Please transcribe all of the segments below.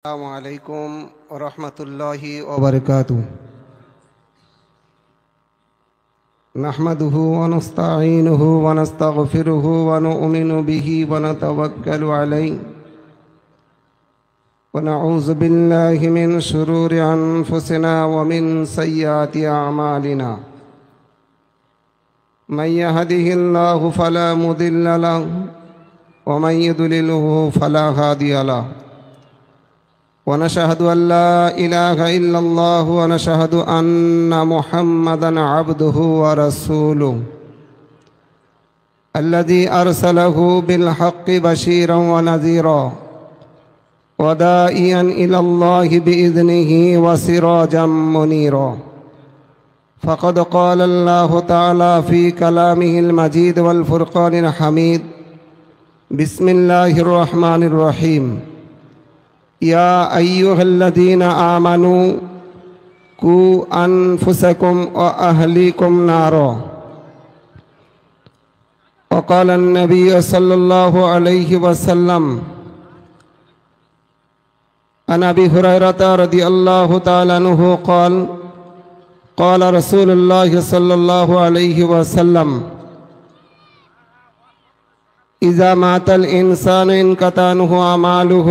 السلام عليكم ورحمة الله وبركاته. نحمده ونستعينه ونستغفره ونؤمن به ونتوكل عليه ونعوذ بالله من شرور أنفسنا ومن سيئات أعمالنا. من يهده الله فلا مضل له ومن يضلله فلا هادي له. ونشهد أن لا إله إلا الله ونشهد أن محمدًا عبده ورسوله الذي أرسله بالحق بشيرًا ونذيرًا وداعيًا إلى الله بإذنه وسراجًا منيرًا. فقد قال الله تعالى في كلامه المجيد والفرقان الحميد: بسم الله الرحمن الرحيم. يا أيها الذين آمنوا قوا أنفسكم وأهليكم نارا. وقال النبي صلى الله عليه وسلم عن أبي هريرة رضي الله تعالى عنه قال: قال رسول الله صلى الله عليه وسلم: إذا مات الإنسان انقطع عنه أعماله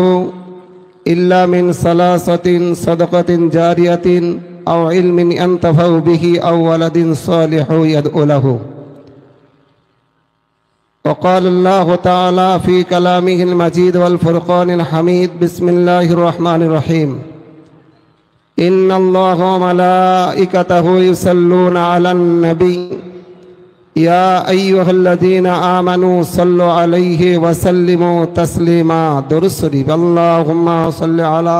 إلا من ثلاثة: صدقة جارية أو علم ينتفع به أو ولد صالح يدعو له. وقال الله تعالى في كلامه المجيد والفرقان الحميد: بسم الله الرحمن الرحيم. إن الله وملائكته يصلون على النبي يا أيها الذين آمنوا صلوا عليه وسلموا تسليما. درود شريف. اللهم صل على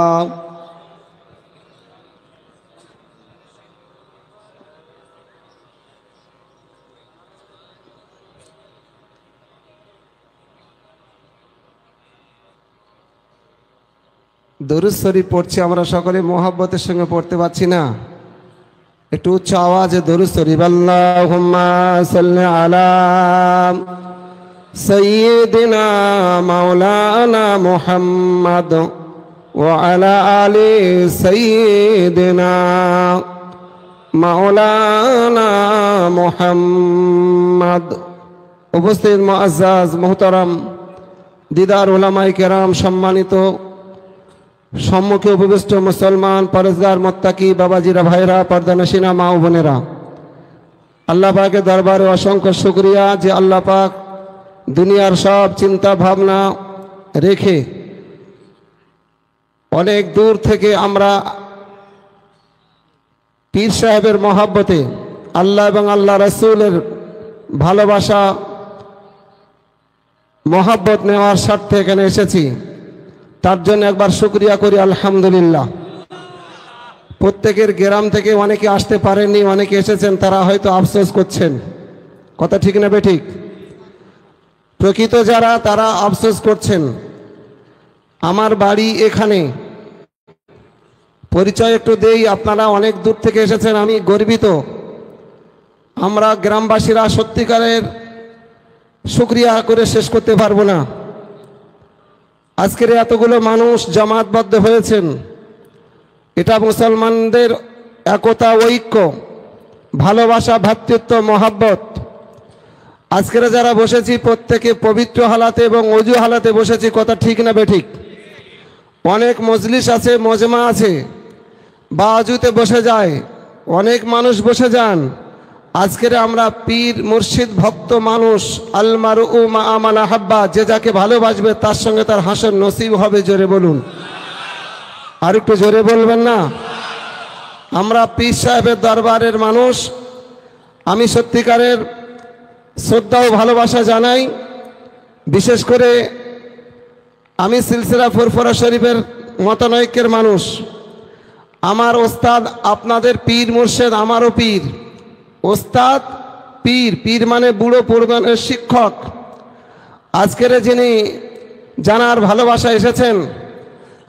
দরুদ শরীফ পড়ছি আমরা সকলে মোহাব্বতের সঙ্গে পড়তে পারছি না? একটু উচ্চ আওয়াজে দরুদ শরীফ। আল্লাহুম্মা সাল্লি আলা সাইয়্যিদিনা মাওলানা মুহাম্মদ ওয়া আলা আলি সাইয়্যিদিনা মাওলানা মুহাম্মদ। উপস্থিত মুআজ্জাজ মুহতারাম দিদার উলামায়ে কেরাম, সম্মানিত সম্মুখে উপবিষ্ট মুসলমান পরেজগার মুত্তাকি বাবাজিরা, ভাইরা, পর্দানশীনা মা ও বোনেরা, আল্লাহ পাকের দরবারে অসংখ্য শুকরিয়া যে আল্লাহ পাক দুনিয়ার সব চিন্তা ভাবনা রেখে অনেক দূর থেকে আমরা পীর সাহেবের মহব্বতে আল্লাহ এবং আল্লাহ রাসূলের ভালোবাসা মহব্বত নেওয়ার স্বার্থে এখানে এসেছি। তার জন্য একবার শুকরিয়া করি আলহামদুলিল্লাহ। প্রত্যেকের গ্রাম থেকে অনেকে আসতে পারেননি, অনেকে এসেছেন, তারা হয়তো আফসোস করছেন। কথা ঠিক না বেঠিক? প্রকৃত যারা তারা আফসোস করছেন। আমার বাড়ি এখানে, পরিচয় একটু দেই, আপনারা অনেক দূর থেকে এসেছেন, আমি গর্বিত। আমরা গ্রামবাসীরা সত্যিকারের শুকরিয়া করে শেষ করতে পারবো না। আজকের এতগুলো মানুষ জামাতবদ্ধ হয়েছেন, এটা মুসলমানদের একতা, ঐক্য, ভালোবাসা, ভ্রাতৃত্ব, মহাব্বত। আজকের যারা বসেছি প্রত্যেকে পবিত্র হালাতে এবং অজু হালাতে বসেছি। কথা ঠিক না বেঠিক? অনেক মজলিস আছে, মজমা আছে, বাজুতে বসে যায়, অনেক মানুষ বসে যান। আজকের আমরা পীর মুর্শিদ ভক্ত মানুষ, আল মারউ মা মান আহাব্বা, যে যাকে ভালোবাসবে তার সঙ্গে তার হাসর নসিব হবে। জোরে বলুন, আর একটু জোরে বলবেন না? আমরা পীর সাহেবের দরবারের মানুষ। আমি সত্যিকারের শ্রদ্ধা ও ভালোবাসা জানাই। বিশেষ করে আমি সিলসিলা ফুরফুরা শরীফের মতানৈক্যের মানুষ। আমার ওস্তাদ আপনাদের পীর মুর্শিদ, আমারও পীর। ওস্তাদ পীর, পীর মানে বুড়ো পূর্বের শিক্ষক। আজকের যিনি জানার ভালোবাসা এসেছেন,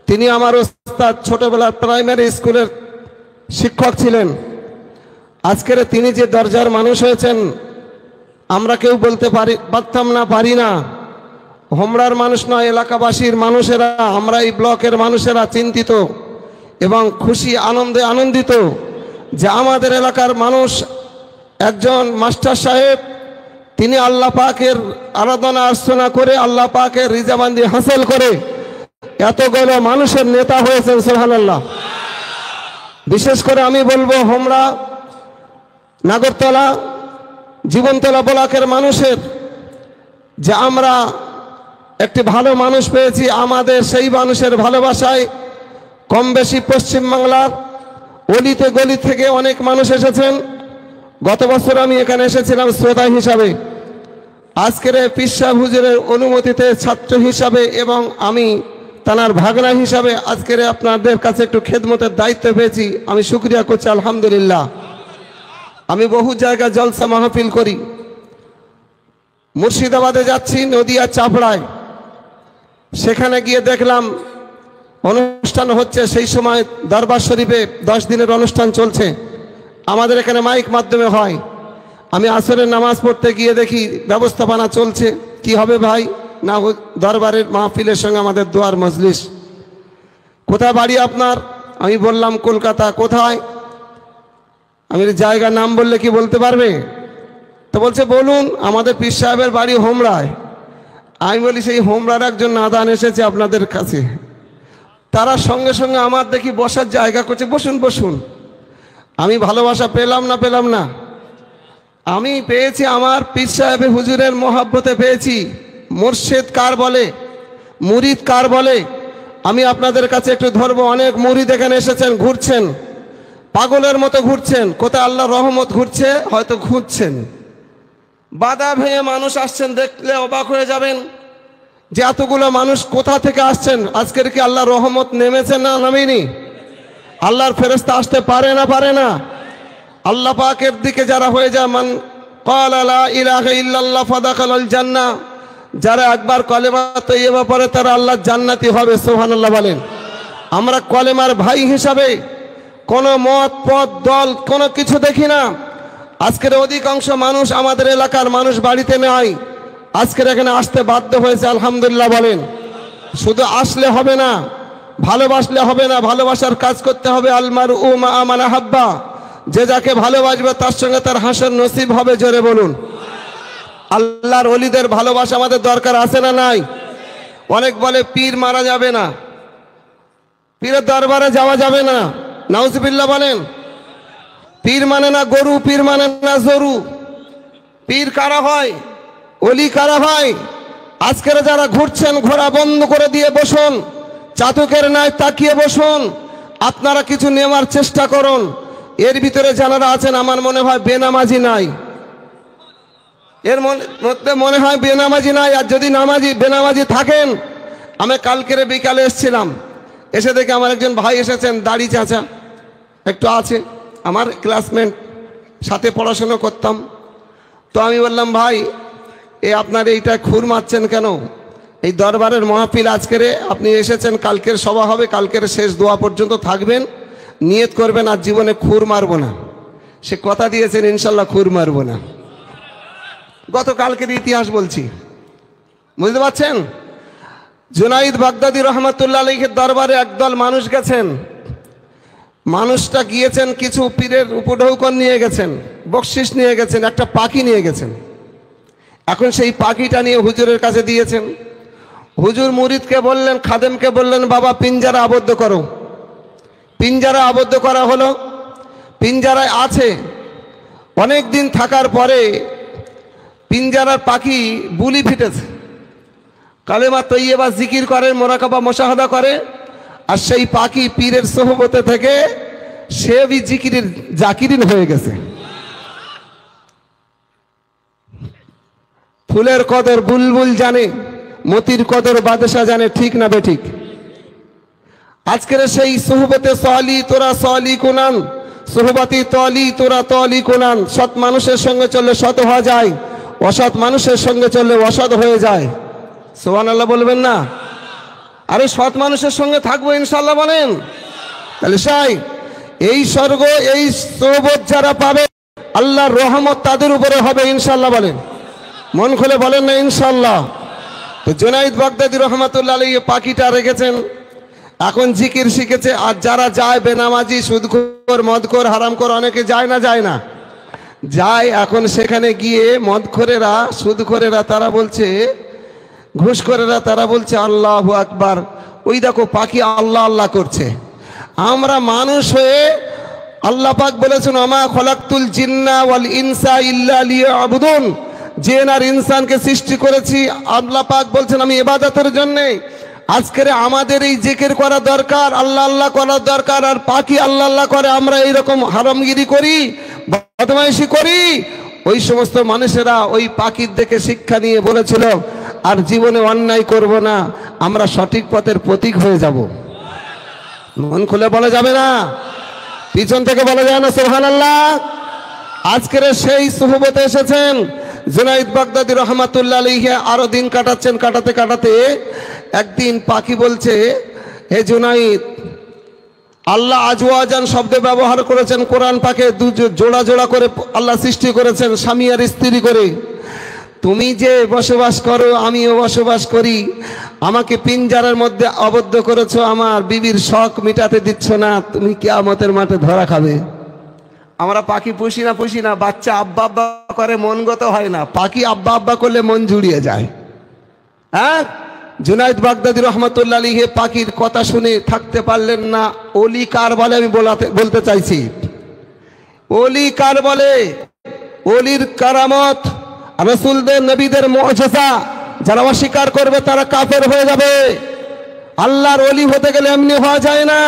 তিনি আমার ওস্তাদ, ছোটবেলার প্রাইমারি স্কুলের শিক্ষক ছিলেন। আজকের তিনি যে দরজার মানুষ হয়েছেন আমরা কেউ বলতে পারতাম না, পারি না। হোমরার মানুষ নয়, এলাকাবাসীর মানুষেরা, আমরা এই ব্লকের মানুষেরা চিন্তিত এবং খুশি আনন্দে আনন্দিত যে আমাদের এলাকার মানুষ একজন মাস্টার সাহেব, তিনি আল্লাহ পাকের আরাধনা অর্চনা করে আল্লাহ পাকের রিজাবান্দি হাসিল করে এতগুলো মানুষের নেতা হয়েছেন। সুবহানাল্লাহ। বিশেষ করে আমি বলবো হোমরা, নাগরতলা, জীবনতলা ব্লকের মানুষের যে আমরা একটি ভালো মানুষ পেয়েছি, আমাদের সেই মানুষের ভালোবাসায় কম বেশি পশ্চিমবাংলার অলিতে গলি থেকে অনেক মানুষ এসেছেন। গত বছর আমি এখানে এসেছিলাম শ্রোতা হিসাবে, আজকের পীর সাহেব হুজুরের অনুমতিতে ছাত্র হিসাবে এবং আমি তানার ভাগনা হিসাবে আজকের আপনাদের কাছে একটু খেদমতের দায়িত্ব পেয়েছি। আমি শুকরিয়া করছি, আলহামদুলিল্লাহ। আমি বহু জায়গায় জলসা মাহফিল করি। মুর্শিদাবাদে যাচ্ছি, নদিয়া চাপড়ায়, সেখানে গিয়ে দেখলাম অনুষ্ঠান হচ্ছে। সেই সময় দরবার শরীফে 10 দিনের অনুষ্ঠান চলছে, আমাদের এখানে মাইক মাধ্যমে হয়। আমি আসরের নামাজ পড়তে গিয়ে দেখি ব্যবস্থাপনা চলছে। কি হবে ভাই? না, দরবারের মাহফিলের সঙ্গে আমাদের দোয়ার মজলিস। কোথায় বাড়ি আপনার? আমি বললাম কলকাতা। কোথায়? আমি জায়গার নাম বললে কি বলতে পারবে? তো বলছে বলুন। আমাদের পীর সাহেবের বাড়ি হোমরায়। আমি বলি সেই হোমরার একজন নাদান এসেছে আপনাদের কাছে। তারা সঙ্গে সঙ্গে আমার দেখি বসার জায়গা করছে, বসুন বসুন। আমি ভালোবাসা পেলাম না? আমি পেয়েছি আমার পীর সাহেব হুজুরের মহাব্বতে পেয়েছি। মুর্শিদ কার বলে, মুরিদ কার বলে, আমি আপনাদের কাছে একটু ধরবো। অনেক মুরিদ এখানে এসেছেন, ঘুরছেন, পাগলের মতো ঘুরছেন। কোথায় আল্লাহর রহমত ঘুরছে, হয়তো ঘুরছেন। বাধা ভেঙে মানুষ আসছেন, দেখলে অবাক হয়ে যাবেন যে এতগুলো মানুষ কোথা থেকে আসছেন। আজকের কি আল্লাহর রহমত নেমেছে না নামেনি? আল্লাহর ফেরেশতা আসতে পারে না? আল্লাহ পাকের দিকে যারা হয়ে যায়, মান ক্বালা লা ইলাহা ইল্লাল্লাহ ফাদাখালাল জান্নাহ, যারা একবার কলেমা তৈয়বা পড়ে তারা আল্লাহর জান্নাতি হবে। সুবহানাল্লাহ বলেন। আমরা কলেমার ভাই হিসাবে কোনো মত পথ দল কোনো কিছু দেখি না। আজকের অধিকাংশ মানুষ আমাদের এলাকার মানুষ বাড়িতে নেই, আজকের এখানে আসতে বাধ্য হয়েছে। আলহামদুলিল্লাহ বলেন। শুধু আসলে হবে না, ভালোবাসলে হবে না, ভালোবাসার কাজ করতে হবে। আলমার উমা আমানা হাব্বা, যে যাকে ভালোবাসবে তার সঙ্গে তার হাসর নসিব হবে। জোরে বলুন। আল্লাহর ওলিদের ভালোবাসা আমাদের দরকার আছে না নাই? অনেক বলে পীর মারা যাবে না, পীরের দরবারে যাওয়া যাবে না। নাউজুবিল্লাহ বলেন। পীর মানে না গরু, পীর মানে না জরু। পীর কারা হয়, ওলি কারা হয়? আজকের যারা ঘুরছেন, ঘোরা বন্ধ করে দিয়ে বসুন, চাতকের ন্যায় তাকিয়ে বসুন। আপনারা কিছু নেওয়ার চেষ্টা করুন। এর ভিতরে যারা আছেন আমার মনে হয় বেনামাজি নাই, এর মধ্যে মনে হয় বেনামাজি নাই। আর যদি বেনামাজি থাকেন, আমি কালকের বিকালে এসেছিলাম, এসে দেখে আমার একজন ভাই এসেছেন, দাড়ি চাচা একটু আছে, আমার ক্লাসমেট, সাথে পড়াশোনা করতাম। তো আমি বললাম ভাই, আপনার এইটা খুর মারছেন কেন? এই দরবারের মাহফিল আজকের আপনি এসেছেন, কালকের সভা হবে, কালকের শেষ দোয়া পর্যন্ত থাকবেন, নিয়ত করবেন আর জীবনে খুর মারবো না। সে কথা দিয়েছেন ইনশাল্লাহ খুর মারবো না। গতকালকের ইতিহাস বলছি, বুঝতে পারছেন? জুনাইদ বাগদাদি রহমাতুল্লাহ আলাইহির দরবারে একদল মানুষ গেছেন। মানুষটা গিয়েছেন, কিছু পীরের উপঢৌকন নিয়ে গেছেন, বকশিস নিয়ে গেছেন, একটা পাখি নিয়ে গেছেন। এখন সেই পাখিটা নিয়ে হুজুরের কাছে দিয়েছেন। হুজুর মুরিদকে বললেন, খাদেমকে বললেন, বাবা পিঞ্জারা আবদ্ধ করো। পিঞ্জারা আবদ্ধ করা হলো। পিঞ্জারায় আছে। অনেক দিন থাকার পরে পিঞ্জারার পাখি বুলি ফিটেছে, কালেমা তৈয়বা জিকির করে, মোরাকাবা মুশাহাদা করে। আর সেই পাখি পীরের সোহবতে থেকে সে বি জিকিরের জাকিরিন হয়ে গেছে। ফুলের কদর বুলবুল জানে, মতির কদর বাদশা জানে, ঠিক না বেঠিক? আজকের সেই সোহবতে সলি তোরা সলি কোনান, সোহবতি তলি তোরা তলি কোনান। সৎ মানুষের সঙ্গে চললে সৎ হওয়া যায়, অসৎ মানুষের সঙ্গে চললে অসৎ হয়ে যায়। সুবহানাল্লাহ বলবেন না? আরে সৎ মানুষের সঙ্গে থাকবো ইনশাল্লাহ বলেন। তাহলে সাই এই স্বর্গ, এই সোহবত যারা পাবে, আল্লাহর রহমত তাদের উপরে হবে ইনশাল্লাহ বলেন। মন খুলে বলেন না ইনশাল্লাহ? তো তো জুনাইদ বাগদাদি রহমাতুল্লাহ আলাইহি পাখিটা রেখেছেন, এখন জিকির শিখেছে। আর যারা যায় বেনামাজি, সুদখোর, মদখোর, হারামখোর, অনেকে যায় না যায় না যায়, এখন সেখানে গিয়ে মদখোরেরা, সুদখোরেরা তারা বলছে, ঘুষখোরেরা তারা বলছে আল্লাহু আকবার, ওই দেখো পাখি আল্লাহ আল্লাহ করছে। আমরা মানুষ হয়ে আল্লাহ পাক বলেছেন ওমা খলাকতুল জিন্না ওয়াল ইনসা ইল্লা লিয়াবুদুন, জিন আর ইনসানকে সৃষ্টি করেছি আল্লাহ পাক বলছেন আমি ইবাদতের জন্য। আজকের আমাদের এই জিকির করা দরকার, আল্লাহ আল্লাহ করা দরকার। আর পাখি আল্লাহ আল্লাহ করে, আমরা এইরকম হারামগিরি করি, বদমাইশি করি। ওই সমস্ত মানুষেরা ওই পাখির দেখে শিক্ষা নিয়ে বলেছিল আর জীবনে অন্যায় করব না, আমরা সঠিক পথের প্রতীক হয়ে যাব। মন খুলে বলা যাবে না, পিছন থেকে বলা যায় না সুবহানাল্লাহ। আজকের সেই সুহবতে এসেছেন জুনাইদ বাগদাদি রহমাতুল্লাহ আলাইহি। আরো দিন কাটাচ্ছেন, কাটাতে কাটাতে একদিন পাখি বলছে, হে জুনাইদ, আল্লাহ আজওয়াজান শব্দ ব্যবহার করেছেন কোরআন পাকে, জোড়া জোড়া করে আল্লাহ সৃষ্টি করেছেন, স্বামী আর স্ত্রী করে। তুমি যে বসবাস করো, আমিও বসবাস করি, আমাকে পিঞ্জারের মধ্যে আবদ্ধ করেছো, আমার বিবির শখ মিটাতে দিচ্ছ না, তুমি কিয়ামতের মাঠে ধরা খাবে। আমরা পাখি পুষি না, বাচ্চা আব্বা আব্বা করে, মনগত হয় না। পাখি আব্বা আব্বা করলে মন জুড়িয়ে যায়। হ্যাঁ, জুনাইদ বাগদাদি রহমাতুল্লাহ আলাইহি পাখির কথা শুনে থাকতে পারলেন না। ওলি কার বলে আমি বলতে চাইছি, ওলি কার বলে? ওলির কারামত, রাসূলদের নবীদের মুআজিজা যারা অস্বীকার করবে তারা কাফের হয়ে যাবে। আল্লাহর ওলি হতে গেলে এমনি হওয়া যায় না।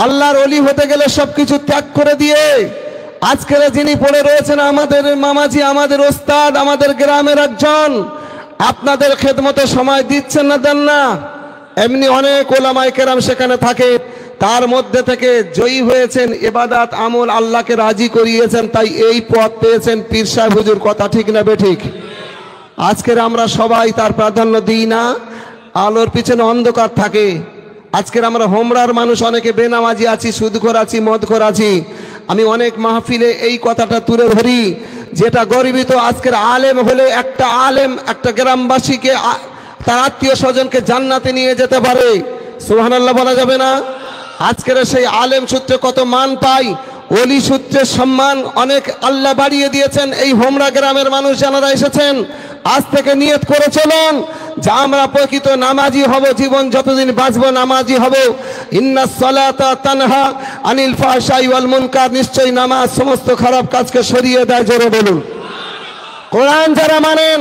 আল্লাহর ওলি হতে গেলে সবকিছু ত্যাগ করে দিয়ে, আজকের যিনি পড়ে রয়েছেন আমাদের মামাজি, আমাদের ওস্তাদ, আমাদের গ্রামের একজন, আপনাদের খেদমতে সময় দিচ্ছেন না, দেন না। এমনি অনেক ওলামায়ে কেরাম সেখানে থাকে, তার মধ্যে থেকে জয়ী হয়েছেন, ইবাদত আমল আল্লাহকে রাজি করিয়েছেন, তাই এই পথ পেয়েছেন। পীর সাহেব হুজুর কথা ঠিক না বেঠিক? আজকের আমরা সবাই তার প্রাধান্য দিই না, আলোর পিছনে অন্ধকার থাকে। আজকের আমরা হোমরার মানুষ, অনেকে বেনামাজি আছি, সুদখোর আছি, মদখোর আছি। আমি অনেক মাহফিলে এই কথাটা তুলে ধরি, যেটা গর্বিত আজকের আলেম হলে একটা আলেম একটা গ্রামবাসীকে, তার আত্মীয় স্বজনকে জান্নাতে নিয়ে যেতে পারে। সুবহানাল্লাহ বলা যাবে না? আজকের সেই আলেম সূত্রে কত মান পাই, ওলি সূত্রে সম্মান অনেক আল্লাহ বাড়িয়ে দিয়েছেন। এই হোমরা গ্রামের মানুষ যারা এসেছেন, আজ থেকে নিয়ত করে চলুন যে আমরা প্রকৃত নামাজি হব, জীবন যতদিন বাঁচবো নামাজি হব। ইন্নাস সালাতা তানহা আনিল ফাহশাই ওয়াল মুনকার, নিশ্চয়ই নামাজ সমস্ত খারাপ কাজকে সরিয়ে দেয়। জোরে বলুন। কোরআন যারা মানেন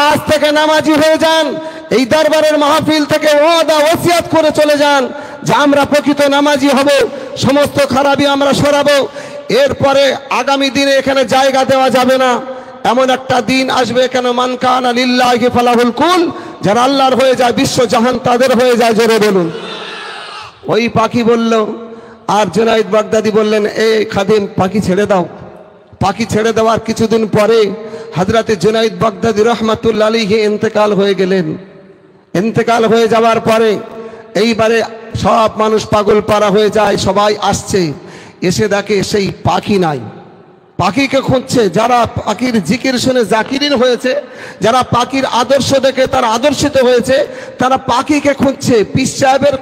আজ থেকে নামাজি হয়ে যান। এই দরবারের মাহফিল থেকে ওয়াদা ওসিয়াত করে চলে যান যে আমরা প্রকৃত নামাজি হব, সমস্ত খারাপই আমরা সরাবো। এরপরে আগামী দিনে এখানে জায়গা দেওয়া যাবে না, এমন একটা দিন আসবে, কেন মান কানা লিল্লাহি ফালাহুল কুল, যারা আল্লাহর হয়ে যায় বিশ্ব জাহান তাদের হয়ে যায়। জোরে বলুন। ওই পাখি বলল, আর জুনাইদ বাগদাদি বললেন, এ খাদিম পাখি ছেড়ে দাও। পাখি ছেড়ে দেওয়ার কিছুদিন পরে হযরতে জুনাইদ বাগদাদি রহমাতুল্লাহ আলাইহি ইন্তেকাল হয়ে গেলেন। ইন্তেকাল হয়ে যাওয়ার পরে এইবারে সব মানুষ পাগল পারা হয়ে যায়, সবাই আসছে, এসে দেখে সেই পাখি নাই। পাখিকে খুঁজছে, যারা পাখির জিকির শুনে জাকিরিন হয়েছে, যারা পাখির আদর্শ দেখে তারা আদর্শিত হয়েছে, তারা পাখিকে খুঁজছে। পীর সাহেবের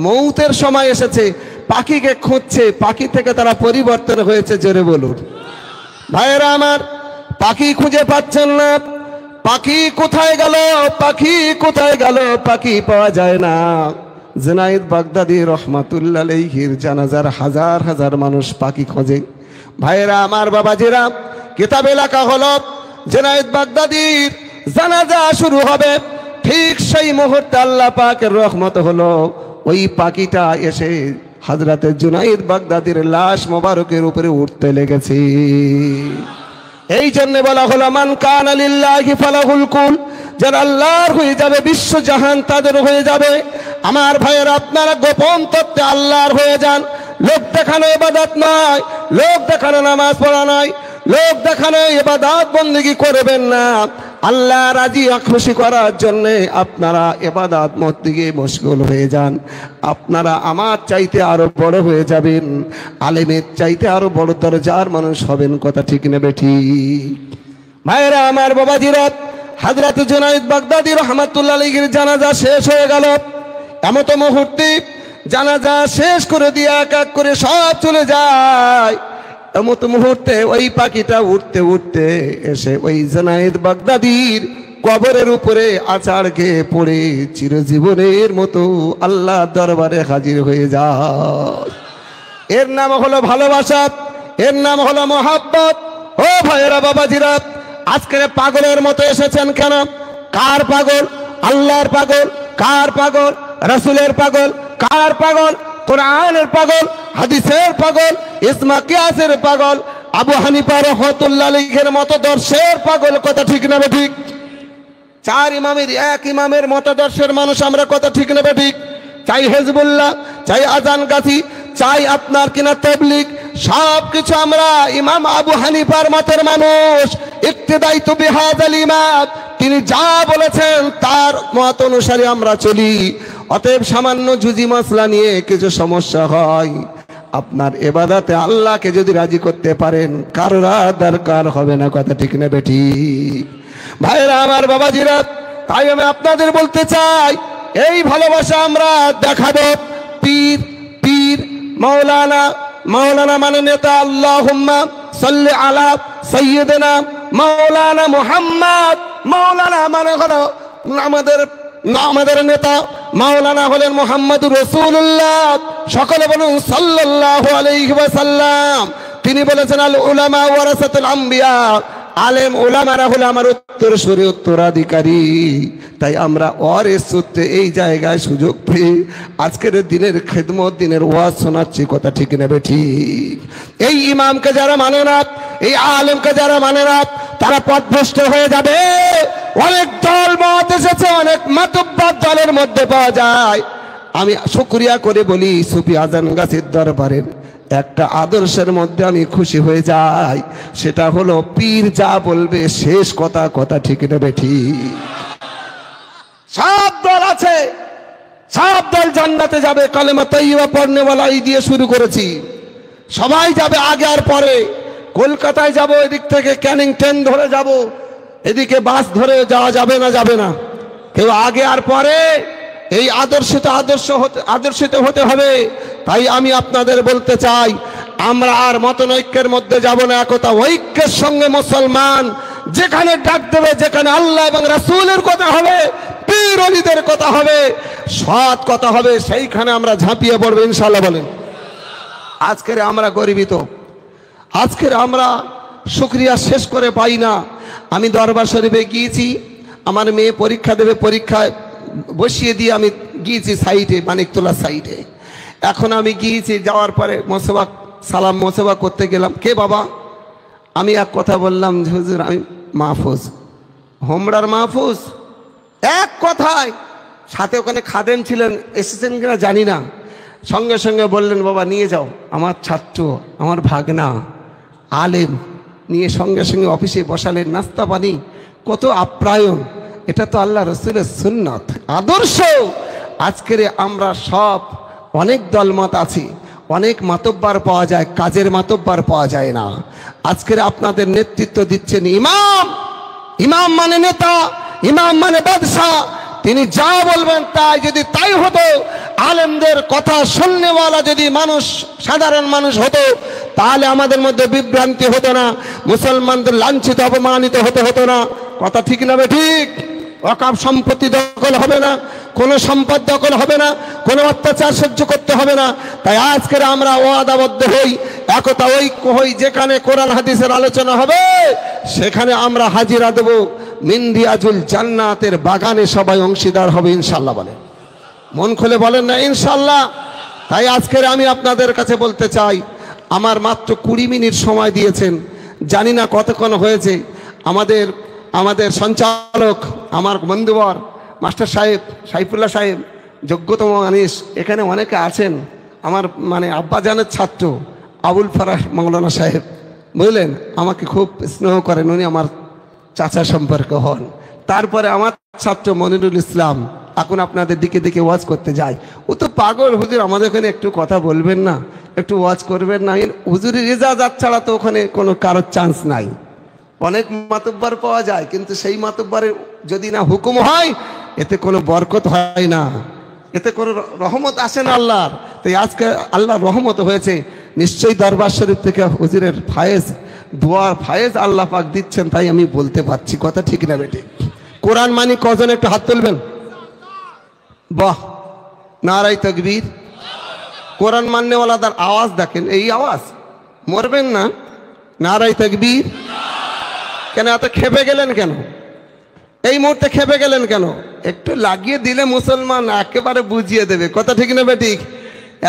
মৌতের সময় এসেছে, পাখিকে খুঁজছে, পাখি থেকে তারা পরিবর্তন হয়েছে। জোরে বলুন। ভাইয়েরা আমার, পাখি খুঁজে পাচ্ছেন না, পাখি কোথায় গেল, পাখি কোথায় গেল, পাখি পাওয়া যায় না। জুনাইদ বাগদাদি রহমাতুল্লাহ আলাইহির জানাজার হাজার হাজার মানুষ পাখি খোঁজে। ভাইয়েরা আমার, বাবাজিরা, কিতাবে লেখা হলো জুনাইদ বাগদাদির জানাজা শুরু হবে, ঠিক সেই মুহূর্তে আল্লাহ পাকের রহমত হলো, ওই পাখিটা এসে হযরতে জুনাইদ বাগদাদির লাশ মোবারকের উপরে উঠতে লেগেছে। এই জন্য বলা হলো মান কানা লিল্লাহি ফালাহুল কুল, যারা আল্লাহর হয়ে যাবে বিশ্ব জাহান তাদের হয়ে যাবে। আমার ভাইয়েরা, আপনারা গোপন তত্ত্বে আল্লাহর হয়ে যান। লোক দেখানো ইবাদত নয়, লোক দেখানো নামাজ পড়া নয়, লোক দেখানো ইবাদত বন্দেগী করবেন না। আল্লাহ রাজি খুশি করার জন্য আপনারা ইবাদত বন্দেগী মশগুল হয়ে যান। আপনারা আমার চাইতে আরো বড় হয়ে যাবেন, আলেমের চাইতে আরো বড় দরজার মানুষ হবেন। কথা ঠিক নেবে ঠিক? ভাইরা আমার, বাবাজিরা, হযরত জুনায়েদ বাগদাদী রাহমাতুল্লাহ আলাইহির জানাজা শেষ হয়ে গেল। এমত মুহূর্তে জানাজা শেষ করে দিয়ে এক এক করে সব চলে যায়। এমত মুহূর্তে ওই পাখিটা উঠতে উঠতে এসে ওই জুনায়েদ বাগদাদীর কবরের উপরে আছাড় খেয়ে পড়ে চিরজীবনের মতো আল্লাহর দরবারে হাজির হয়ে যায়। এর নাম হলো ভালোবাসা, এর নাম হলো মহাব্বত। ও ভাইয়েরা, বাবাজিরা, আজকের পাগলের মতো এসেছেন কেন? কার পাগল? আল্লাহর পাগল। কার পাগল? রাসূলের পাগল। কার পাগল? কোরআনের পাগল, হাদিসের পাগল, ইসমা কিয়াসের পাগল, আবু হানিফা রাহমাতুল্লাহ আলাইহির মতদর্শের পাগল। কথা ঠিক না ঠিক? চার ইমামের এক ইমামের মতদর্শের মানুষ আমরা। কথা ঠিক না ঠিক? চাই হিজবুল্লাহ, চাই আজান গাছি, চাই আপনার কিনা তাবলীগ, সব কিছু আমরা ইমাম আবু হানিফার মতের মানুষ। ইক্তিদাইতু বিহাযাল ইমাম, তিনি যা বলেছেন তার মত অনুসারে আমরা চলি। অতএব সামান্য জুজি মাসলা নিয়ে কিছু সমস্যা হয়, আপনার ইবাদতে আল্লাহকে যদি রাজি করতে পারেন, কারোর দরকার হবে না। কথা ঠিক না বেঠিক? ভাইরা আমার, বাবাজিরা, তাই আমি আপনাদের বলতে চাই, এই ভালোবাসা আমরা দেখাবো। পীর পীর মাওলানা, মাওলানা মানে নেতা। আল্লাহুম্মা সাল্লি আলা সাইয়্যিদিনা মাওলানা মুহাম্মদ। মাওলানা মানে হলো আমাদের নেতা। মাওলানা হলেন মুহাম্মদুর রাসূলুল্লাহ। সকলে বলুন সাল্লাল্লাহু আলাইহি ওয়াসাল্লাম। তিনি বলেছেন, আল উলামা ওয়ারাসাতুল আম্বিয়া, আলেম ওলামারা হলো আমার উত্তরসূরি, উত্তরাধিকারী। তাই আমরা ওয়ারিস সূত্রে এই জায়গায় সুযোগ পেয়ে আজকের দিনের খেদমত, দিনের ওয়াজ শোনাচ্ছি। কথা ঠিক না ঠিক? এই ইমামকে যারা মানে না, এই আলেমকে যারা মানে না, তারা পথভ্রষ্ট হয়ে যাবে। অনেক দল মত এসেছে, অনেক মাতব্বর দলের মধ্যে পাওয়া যায়। আমি শুকরিয়া করে বলি, সুফি আজান গাছির দরবারের একটা আদর্শের মধ্যে আমি খুশি হয়ে যাই, সেটা হলো পীর যা বলবে শেষ কথা। কথা ঠিক না বেঠিক? সব দল আছে, সব দল জান্নাতে যাবে। কালেমা তাইয়্যিবা পড়নেওয়ালা এই দিয়ে শুরু করেছি, সবাই যাবে আগে আর পরে। কলকাতায় যাব, এদিক থেকে ক্যানিং ট্রেন ধরে যাব, এদিকে বাস ধরে যাওয়া যাবে না, যাবে না। কেউ আগে আর পরে, এই আদর্শিত হতে হবে। তাই আমি আপনাদের বলতে চাই, আমরা আর মতনৈক্যের মধ্যে যাব না, একতা ঐক্যের সঙ্গে মুসলমান যেখানে ডাক দেবে, যেখানে আল্লাহ এবং রাসূলের কথা হবে, পীর ওলিদের কথা হবে, সৎ কথা হবে, সেইখানে আমরা ঝাঁপিয়ে পড়বো ইনশাআল্লাহ। বলেন, আজকের আমরা গর্বিত, আজকের আমরা শুকরিয়া শেষ করে পাই না। আমি দরবার শরীফে গিয়েছি, আমার মেয়ে পরীক্ষা দেবে, পরীক্ষায় বসিয়ে দিয়ে আমি গিয়েছি সাইডে, মানিকতলা সাইডে। এখন আমি গিয়েছি, যাওয়ার পরে মোসাফা সালাম মোসাফা করতে গেলাম। কে বাবা? আমি এক কথা বললাম, হুজুর আমি মাহফুজ, হোমরার মাহফুজ। এক কথায়, সাথে ওখানে খাদেম ছিলেন, এসেছেন কিনা জানি না, সঙ্গে সঙ্গে বললেন, বাবা নিয়ে যাও, আমার ছাত্র, আমার ভাগনা আলেম, নিয়ে সঙ্গে সঙ্গে অফিসে বসালেন। নাস্তা পানি, কত আপ্যায়ন। এটা তো আল্লাহ রসুলের সুন্নাত, আদর্শ। আজকের আমরা সব অনেক দলমত আছি, অনেক মাতব্বার পাওয়া যায়, কাজের মাতব্বার পাওয়া যায় না। আজকের আপনাদের নেতৃত্ব দিচ্ছেন ইমাম। ইমাম মানে নেতা, ইমাম মানে বাদশাহ। তিনি যা বলবেন তাই, যদি তাই হতো, আলেমদের কথা শুননেওয়ালা যদি মানুষ, সাধারণ মানুষ হতো, তাহলে আমাদের মধ্যে বিভ্রান্তি হতো না, মুসলমানদের লাঞ্ছিত অপমানিত হতো না। কথা ঠিক না ঠিক? ওয়াকফ সম্পত্তি দখল হবে না, কোনো সম্পদ দখল হবে না, কোনো অত্যাচার সহ্য করতে হবে না। তাই আজকের আমরা ওয়াদাবদ্ধ হই, একতা ঐক্য হই, যেখানে কোরআন হাদিসের আলোচনা হবে সেখানে আমরা হাজিরা দেব। মিনদিয়াজুল জান্নাতের বাগানে সবাই অংশীদার হবে ইনশাআল্লাহ। বলে, মন খুলে বলেন না ইনশাআল্লাহ? তাই আজকের আমি আপনাদের কাছে বলতে চাই, আমার মাত্র 20 মিনিট সময় দিয়েছেন, জানি না কতক্ষণ হয়েছে। আমাদের সঞ্চালক, আমার বন্ধুবর মাস্টার সাহেব, সাইফুল্লাহ সাহেব, যোগ্যতম মানুষ, এখানে অনেকে আছেন, আমার মানে আব্বাজানের ছাত্র আবুল ফারাহ মৌলানা সাহেব, বুঝলেন, আমাকে খুব স্নেহ করেন, উনি আমার চাচা সম্পর্ক হন। তারপরে আমার ছাত্র মনিরুল ইসলাম, এখন আপনাদের দিকে দিকে ওয়াজ করতে যায়। ও তো পাগল, হুজুর আমাদের ওখানে একটু কথা বলবেন না, একটু ওয়াজ করবেন না। হুজুরের ইজাজত ছাড়া তো ওখানে কোনো কারোর চান্স নাই। অনেক মাতব্বর পাওয়া যায়, কিন্তু সেই মাতব্বরের যদি না হুকুম হয় এতে কোনো বরকত হয় না, এতে কোনো রহমত আসে না আল্লাহর। তাই আজকে আল্লাহর রহমত হয়েছে, নিশ্চয়ই দরবার শরীফ থেকে হুজুরের ফায়েজ, দোয়ার ফায়েজ আল্লাহ পাক দিচ্ছেন, তাই আমি বলতে পারছি। কথা ঠিক না বেটি? কোরআন মানি কজন একটু হাত তুলবেন? বাহ, নারাই তাকবীর। কোরআন মাননেওয়ালাদের আওয়াজ দেখেন, এই আওয়াজ, মরবেন না। নারাই তাকবীর। কেন এত খেপে গেলেন কেন? এই মুহূর্তে খেপে গেলেন কেন? একটু লাগিয়ে দিলে মুসলমান একেবারে বুঝিয়ে দেবে। কথা ঠিক না বেঠিক?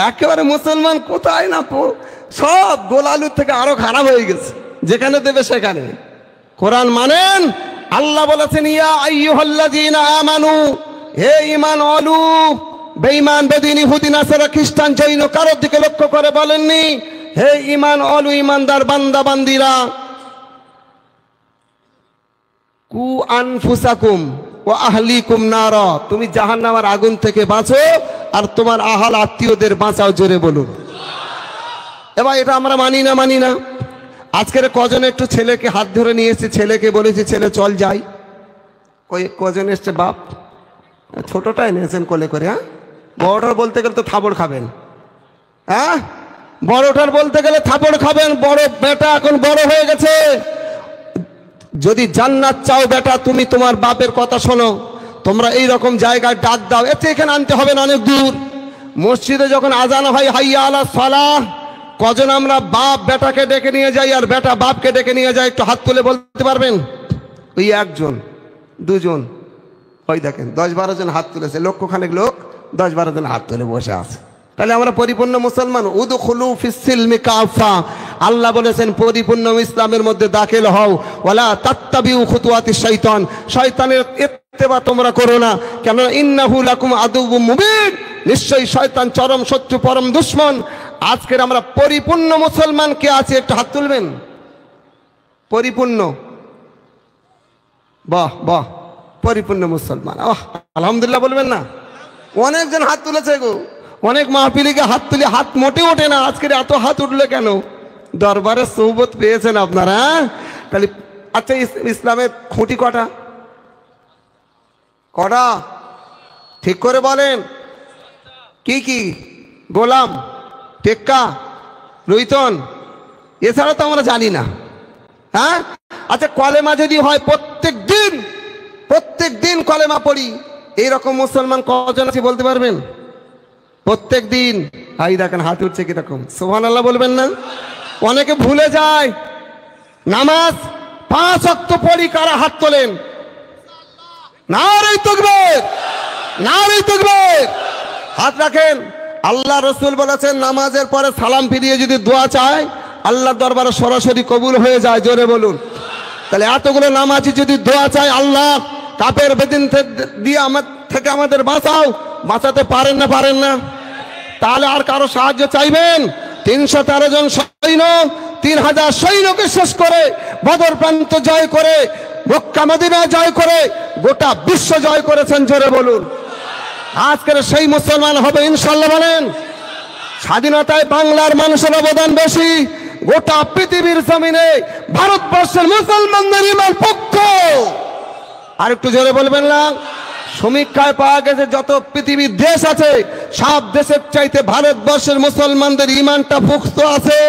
একেবারে মুসলমান কোথায় না সব গোলালুর থেকে আরো খারাপ হয়ে গেছে, যেখানে দেবে সেখানে। কোরআন মানেন। আল্লাহ বলেছেন ইয়া আইয়ুহাল্লাযীনা আমানু, হে ঈমান অলু। বেঈমান, বেদিন, ইহুদি, নাসারা, খ্রিস্টান, জৈন কারোর দিকে লক্ষ্য করে বলেননি হে ঈমান অলু, ঈমানদার বান্দা বান্দিরা। কু আনফুসাকুম ওয়া আহলিকুম নারা, তুমি জাহান্নামের আগুন থেকে বাঁচো আর তোমার আহাল আত্মীয়দের বাঁচাও। জোরে বলুন। এবার এটা আমরা মানি না, মানি না। আজকের কজন একটু ছেলেকে হাত ধরে নিয়েছে, ছেলেকে বলেছে ছেলে চল যাই। ওই কজন এসছে বাপ, ছোটটাই নিয়েছেন কোলে করে। হ্যাঁ, বড়টার বলতে গেলে তো থাপড় খাবেন। হ্যাঁ, বড়টার বলতে গেলে থাপড় খাবেন। বড় বেটা এখন বড় হয়ে গেছে। যদি জান্নাত চাও বেটা, তুমি তোমার বাপের কথা শোনো। তোমরা এই রকম জায়গায় ডাক দাও, এতে এখানে আনতে হবে না, অনেক দূর। মসজিদে যখন আজান হয় হাইয়া আলা সালাহ, কজন আমরা বাপ বেটাকে ডেকে নিয়ে যাই আর বেটা বাপকে ডেকে নিয়ে যায়? একটু হাত তুলে বলতে পারবেন? ওই একজন, দুজন, ওই দেখেন 10-12 জন হাত তুলেছে। লক্ষখানেক লোক 10-12 জন হাত তুলে বসে আছে। তাহলে আমরা পরিপূর্ণ মুসলমান। উদখুলু ফিস সিলমি কাফা, আল্লাহ বলেছেন পরিপূর্ণ ইসলামের মধ্যে দাখিল হও। ওয়ালা তাত্তাবিউ খুতুওয়াতিশ শাইতান, শয়তানের ইত্তেবা তোমরা করো না। কেন? ইন্নাহু লাকুম আদুউম মুবিন, নিশ্চয়ই শয়তান চরম শত্রু, পরম দুশমন। আজকের আমরা পরিপূর্ণ মুসলমান কে আছে? একটু হাত তুলবেন। পরিপূর্ণ, বাহ বাহ, পরিপূর্ণ মুসলমান। আলহামদুলিল্লাহ বলবেন না? অনেকজন হাত তুলেছে গো, অনেক মাহফিলিকে হাত তুলে হাত মোটে ওঠে না। আজকের এত হাত উঠলো কেন? দরবারে সৌবত পেয়েছেন আপনারা। তাহলে আচ্ছা, ইসলামের খুঁটি কটা? কটা ঠিক করে বলেন? কি কি? গোলাম, টেক্কা, রুইতন, এছাড়া তো আমরা জানি না। হ্যাঁ, আচ্ছা, কলেমা যদি হয় প্রত্যেক দিন কলেমা পড়ি, এইরকম মুসলমান কজন আছে বলতে পারবেন? প্রত্যেক দিন। এই দেখেন হাত উঠছে কিরকম, সুবহানাল্লাহ বলবেন না? অনেকে ভুলে যায় নামাজ 5 ওয়াক্ত পড়ি। কারা হাত তোলেন? নারে তাকবীর, নারে তাকবীর, হাত রাখেন। আল্লাহ রসুল বলেছেন নামাজের পরে সালাম ফিরিয়ে যদি দোয়া চায় আল্লাহ দরবারে সরাসরি কবুল হয়ে যায়। জোরে বলুন। তাহলে এতগুলো নামাজি যদি দোয়া চায়, আল্লাহ কাপের বেদিন দিয়ে আমাদের বাঁচাও, বাঁচাতে পারেন না? পারেন না? তাহলে আর কারো সাহায্য চাইবেন? 313 জন সৈন্য, 3000 সৈন্যকে শেষ করে, বদর প্রান্ত জয় করে, মক্কা মদিনা জয় করে, গোটা বিশ্ব জয় করেছেন। জোরে বলুন। আজকের সেই মুসলমান হবে ইনশাল্লাহ। বলেন। স্বাধীনতায় বাংলার মানুষের অবদান বেশি, গোটা পৃথিবীর জমিনে ভারতবর্ষের মুসলমানদের ইমান পক্ষ। আর একটু জোরে বলবেন না? সমীক্ষায় পাওয়া গেছে যত পৃথিবীর দেশ আছে সব দেশের চাইতে ভারতবর্ষের মুসলমানদের ইমানটা পুখ্ত আছে।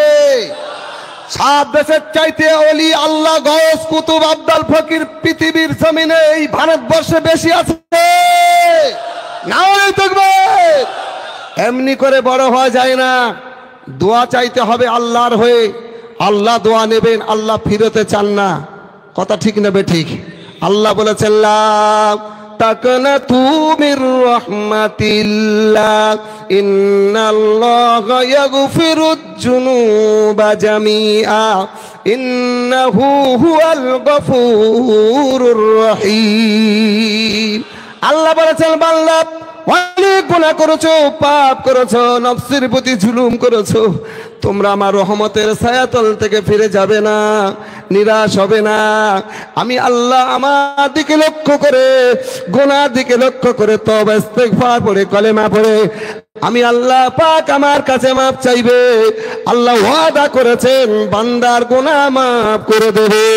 সব দেশের চাইতে ওলি আল্লাহ, গয়েস, কুতুব, আব্দাল, ফকির পৃথিবীর জমিনে এই ভারতবর্ষে বেশি আছে। নারে তাকবীর। এমনি করে বড় হওয়া যায় না, দোয়া চাইতে হবে আল্লাহর হয়ে। আল্লাহ দোয়া নেবেন, আল্লাহ ফিরতে চান না। কথা ঠিক না বেঠিক? আল্লাহ বলেছেন লা তাকনাতু মির রাহমাতিল্লাহ ইন্নাল্লাহা ইয়াগফিরুয যুনুবা জামিআ ইন্নাহু হুয়াল গফুরুর রহিম। আল্লাহ বলেছেন বান্দা অনেক গুনাহ করেছো, পাপ করেছো, নফসের প্রতি জুলুম করেছো, তোমরা আমার রহমতের ছায়াতল থেকে ফিরে যাবে না, নিরাশ হবে না। আমি আল্লাহ আমার দিকে লক্ষ্য করে, গুনার দিকে লক্ষ্য করে তওবা ইস্তেগফার পড়ে, কলেমা পড়ে আমি আল্লাহ পাক আমার কাছে মাফ চাইবে। আল্লাহ ওয়াদা করেছেন বান্দার গুনাহ মাফ করে দেবে।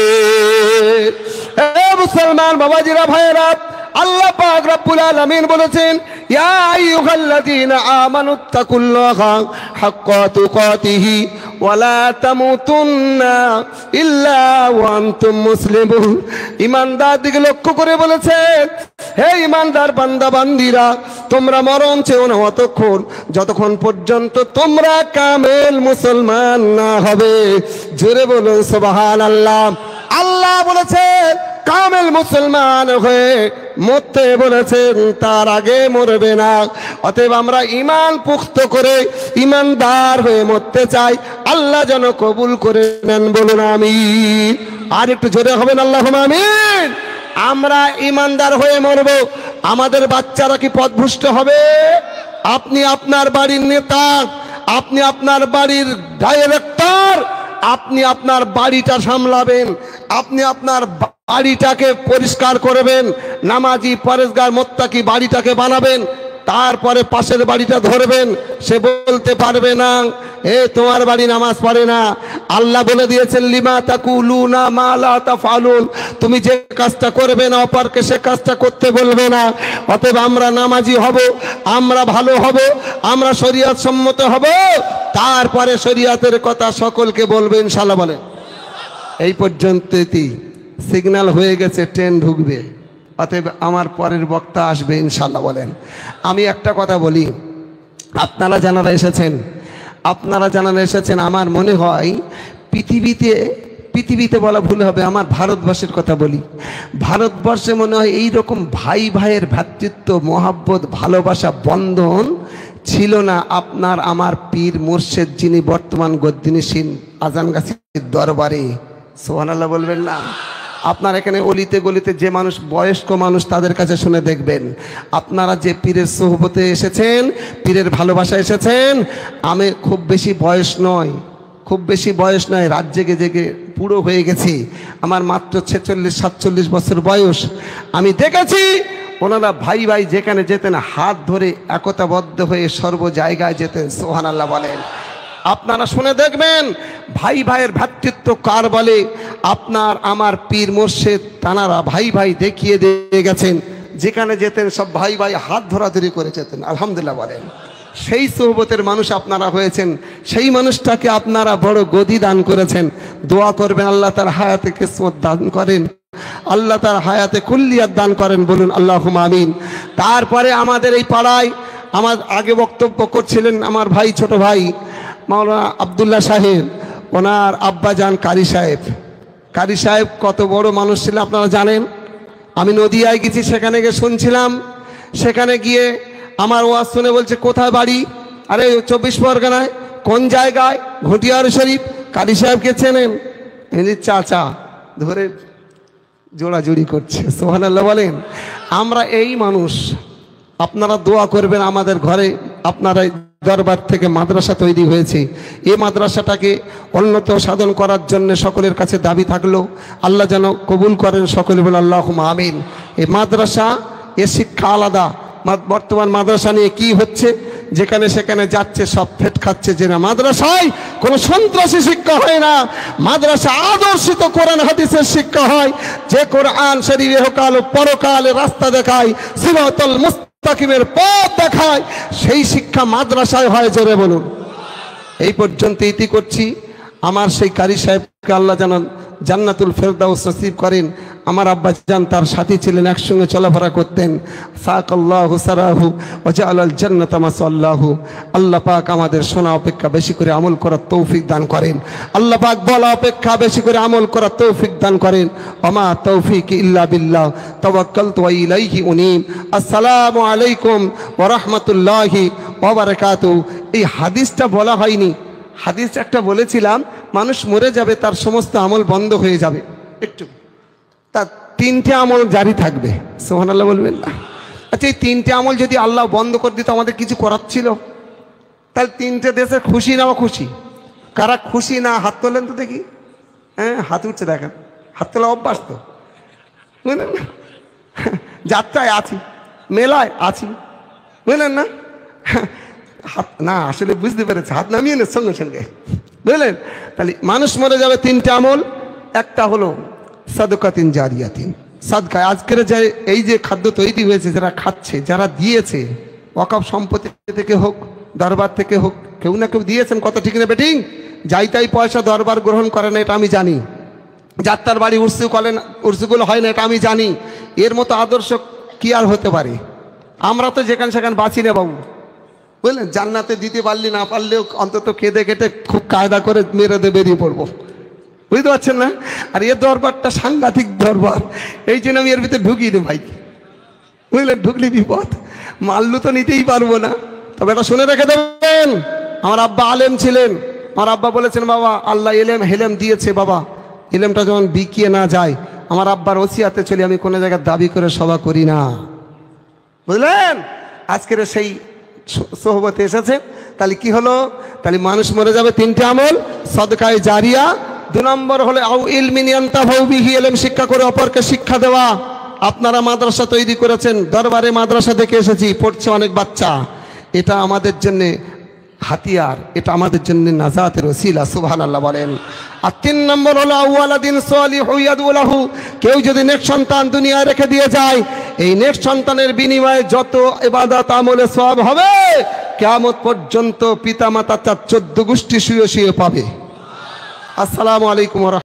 এ মুসলমান বাবাজিরা ভাইয়েরা, আল্লাহ পাক রব্বুল আলামিন বলেছেন, ইয়া আইয়ুহাল্লাযীনা আমানুত্তাকুল্লাহা হাক্কা তুকাতিহি ওয়া লা তামুতুন্না ইল্লা ওয়া আনতুম মুসলিমুন। ঈমানদারদিকে লক্ষ্য করে বলেছেন, হে ঈমানদার বান্দা বান্দীরা, তোমরা মরণ চেও না যতক্ষণ পর্যন্ত তোমরা কামেল মুসলমান না হবে। জোরে বলুন সুবহানাল্লাহ। আল্লাহ বলেছেন কামেল মুসলমান হয়ে মরতে বলেছেন, তার আগে মরবে না। অতএব আমরা ঈমান পুখ্ত করে ঈমানদার হয়ে মরতে চাই। আল্লাহ যেন কবুল করে নেন, বলুন আমিন। আর একটু জোরে হবেন আল্লাহুম্মা আমিন। আমরা ঈমানদার হয়ে মরব, আমাদের বাচ্চারা কি পথভ্রষ্ট হবে? আপনি আপনার বাড়ির নেতা, আপনি আপনার বাড়ির ডাইরেক্টর, আপনি আপনার বাড়িটা সামলাবেন, আপনি আপনার বাড়িটাকে পরিষ্কার করবেন, নামাজি পরেশগার মোত্তাকি বাড়িটাকে বানাবেন, তারপরে পাশের বাড়িটা ধরবেন। সে বলতে পারবে না এ তোমার বাড়ি নামাজ পড়ে না। আল্লাহ বলে দিয়েছেন, লিমা তাকুলুনা মা লা তাফআলুন, তুমি যে কাজটা করবে না অপরকে সে কাজটা করতে বলবে না। অতএব আমরা নামাজি হব, আমরা ভালো হব, আমরা শরীয়ত সম্মত হব, তারপরে শরীয়তের কথা সকলকে বলবে ইনশাআল্লাহ। বলেন এই পর্যন্তই সিগন্যাল হয়ে গেছে, ট্রেন ঢুকবে। অতএব আমার পরের বক্তা আসবে ইনশাআল্লাহ। বলেন আমি একটা কথা বলি, আপনারা যারা এসেছেন আমার মনে হয় পৃথিবীতে বলা ভুল হবে, আমার ভারতবর্ষের কথা বলি। ভারতবর্ষে মনে হয় এইরকম ভাই ভাইয়ের ভ্রাতৃত্ব, মহাব্বত, ভালোবাসা, বন্ধন ছিল না আপনার আমার পীর মুর্শেদ যিনি বর্তমান গদ্দিনীশীল আজানগাছির দরবারে। সুবহানাল্লাহ বলবেন না? আপনার এখানে অলিতে গলিতে যে মানুষ বয়স্ক মানুষ তাদের কাছে শুনে দেখবেন, আপনারা যে পীরের সোহবতে এসেছেন, পীরের ভালোবাসা এসেছেন। আমি খুব বেশি বয়স নয়, রাত জেগে জেগে পুরো হয়ে গেছি। আমার মাত্র 46-47 বছর বয়স। আমি দেখেছি ওনারা ভাই ভাই যেখানে যেতেন হাত ধরে একতাবদ্ধ হয়ে সর্ব জায়গায় যেতেন। সুবহানাল্লাহ বলেন। আপনারা শুনে দেখবেন ভাই ভাইয়ের ভ্রাতৃত্ব কার বলে। আপনার আমার পীর মুর্শেদ তানারা ভাই ভাই দেখিয়ে দিয়ে গেছেন, যেখানে যেতেন সব ভাই ভাই হাত ধরাধরি করে যেতেন। আলহামদুলিল্লাহ বলেন। সেই সোহবতের মানুষ আপনারা হয়েছেন, সেই মানুষটাকে আপনারা বড় গদি দান করেছেন। দোয়া করবেন আল্লাহ তার হায়াতে কিসমত দান করেন, আল্লাহ তার হায়াতে কুল্লিয়াত দান করেন, বলুন আল্লাহুম্মা আমিন। তারপরে আমাদের এই পাড়ায় আমার আগে বক্তব্য করছিলেন আমার ভাই, ছোট ভাই মাওলানা আব্দুল্লাহ সাহেব, ওনার আব্বাজান কারি সাহেব কত বড় মানুষ ছিলেন আপনারা জানেন। আমি নদিয়ায় গেছি, সেখানে গিয়ে শুনছিলাম, সেখানে গিয়ে আমার ওয়াজ শুনে বলছে কোথায় বাড়ি? আরে 24 পরগনায়। কোন জায়গায়? ঘটিয়ার শরীফ। কারি সাহেবকে চেনেন? চাচা ধরে জোড়াজুড়ি করছে। সুবহানাল্লাহ বলেন। আমরা এই মানুষ, আপনারা দোয়া করবেন আমাদের ঘরে। আপনারা দরবার থেকে মাদ্রাসা তৈরি হয়েছে, এই মাদ্রাসাটাকে উন্নত সাধন করার জন্য সকলের কাছে দাবি থাকলো, আল্লাহ যেন কবুল করেন। সকলে বলে আল্লাহুম্মা আমিন। এই মাদ্রাসা, এ শিক্ষা আলাদা। বর্তমান মাদ্রাসা নিয়ে কি হচ্ছে, যেখানে সেখানে যাচ্ছে সব ফেট খাচ্ছে। যে না, মাদ্রাসায় কোনো সন্ত্রাসী শিক্ষা হয় না, মাদ্রাসা আদর্শিত কোরআন হাদিসের শিক্ষা হয়। যে কোরআন শরীফ ইহকাল ও পরকালে রাস্তা দেখায়, সিরাতুল মুস্তাকিমের পথ দেখায়, সেই শিক্ষা মাদ্রাসায় হয়। জোরে বলুন। এই পর্যন্ত ইতি করছি। আমার সেই কারি সাহেবকে আল্লাহ যেন জান্নাতুল ফেরদাউস নসিব করেন। আমার আব্বাজান তার সাথী ছিলেন, একসঙ্গে চলাফেরা করতেন। সাকাল্লাহু সারাহু ওয়া জাআলাল জান্নাতা মাসাল্লাহু। আল্লাহ পাক আমাদের শোনা অপেক্ষা বেশি করে আমল করার তৌফিক দান করেন। আল্লাহ পাক বলা অপেক্ষা বেশি করে আমল করার তৌফিক দান করেন। ওমা তৌফিক ইল্লা বিল্লাহ, তাওয়াক্কালতু ওয়া ইলাইহি উনীব। আসসালামু আলাইকুম ওয়া রাহমাতুল্লাহি ওয়া বারাকাতুহু। এই হাদিসটা বলা হয়নি, হাদিস একটা বলেছিলাম, মানুষ মরে যাবে, তার সমস্ত আমল বন্ধ হয়ে যাবে, একটু তার 3টে আমল জারি থাকবে। সুবহানাল্লাহ বলবেন না? আচ্ছা, এই 3টে আমল যদি আল্লাহ বন্ধ করে দিত, আমাদের কিছু করার ছিল? তাহলে 3টে দেশের খুশি না খুশি? কারা খুশি না হাত তোলেন তো দেখি। হ্যাঁ, হাত উঠছে দেখেন, হাত তোলা অভ্যাস তো, বুঝলেন না? যাত্রায় আছি, মেলায় আছি, বুঝলেন না? হাত না, আসলে বুঝতে পেরেছে, হাত নামিয়ে নেন সঙ্গে সঙ্গে, বুঝলেন? তাহলে মানুষ মরে যাবে 3টে আমল। একটা হলো সাদকাতিন জারিয়াতিন, সাদকা। আজকের যে এই যে খাদ্য তৈরি হয়েছে, যারা খাচ্ছে, যারা দিয়েছে, ওয়াকফ সম্পত্তি থেকে হোক, দরবার থেকে হোক, কেউ না কেউ দিয়েছেন, কত ঠিক না বেটিং? যাই তাই পয়সা দরবার গ্রহণ করে না, এটা আমি জানি। যাত্রার বাড়ি উর্সুগুলো হয় না, এটা আমি জানি। এর মতো আদর্শ কি আর হতে পারে? আমরা তো যেখানে সেখানে বাঁচি না বাবু, বুঝলেন? জান্নাতে দিতে পারলি না পারলেও অন্তত কেঁদে কেটে খুব কায়দা করে মেরে দিয়ে বেরিয়ে পড়বো, বুঝতে পারছেন না? আর এর দরবারটা সাংঘাতিক দরবার, এই জন্য আমি এর ভিতরে ঢুকিয়ে দিই ভাই, বুঝলেন? ঢুকলি বিপদ, মাল্লু তো নিতেই পারবো না। তবে এটা শুনে রেখে দেবেন, আমার আব্বা আলেম ছিলেন। আমার আব্বা বলেছেন, বাবা আল্লাহ হেলেম দিয়েছে, বাবা ইলেমটা যখন বিকিয়ে না যায়, আমার আব্বার ওসিয়াতে চলে আমি কোনো জায়গায় দাবি করে সভা করি না, বুঝলেন? আজকের সেই সোহবতে এসেছে, তাহলে কি হলো? তাহলে মানুষ মরে যাবে তিনটে আমল, সদকায়ে জারিয়া, 2 নম্বর হলো আউ ইলমিন ইয়ানতাফাউ বিহি, ইলম শিক্ষা করে অপরকে শিক্ষা দেওয়া। আপনারা মাদ্রাসা তৈরি করেছেন, দরবারে মাদ্রাসা দেখে এসেছি, পড়ছে অনেক বাচ্চা, এটা আমাদের জন্য হাতিয়ার, এটা আমাদের জন্য নাজাতের ওসিলা, সুবহানাল্লাহ বলেন। আর 3 নম্বর হলো আওয়ালাদিন সালিহু ইয়াদউ লাহু, কেউ যদি নেক সন্তান দুনিয়ায় রেখে দিয়ে যায়, এই নেক সন্তানের বিনিময়ে যত ইবাদত আমলে সওয়াব হবে, কিয়ামত পর্যন্ত পিতা মাতা 14 গোষ্ঠী শুয়ে শুয়ে পাবে। আসসালামু আলাইকুম।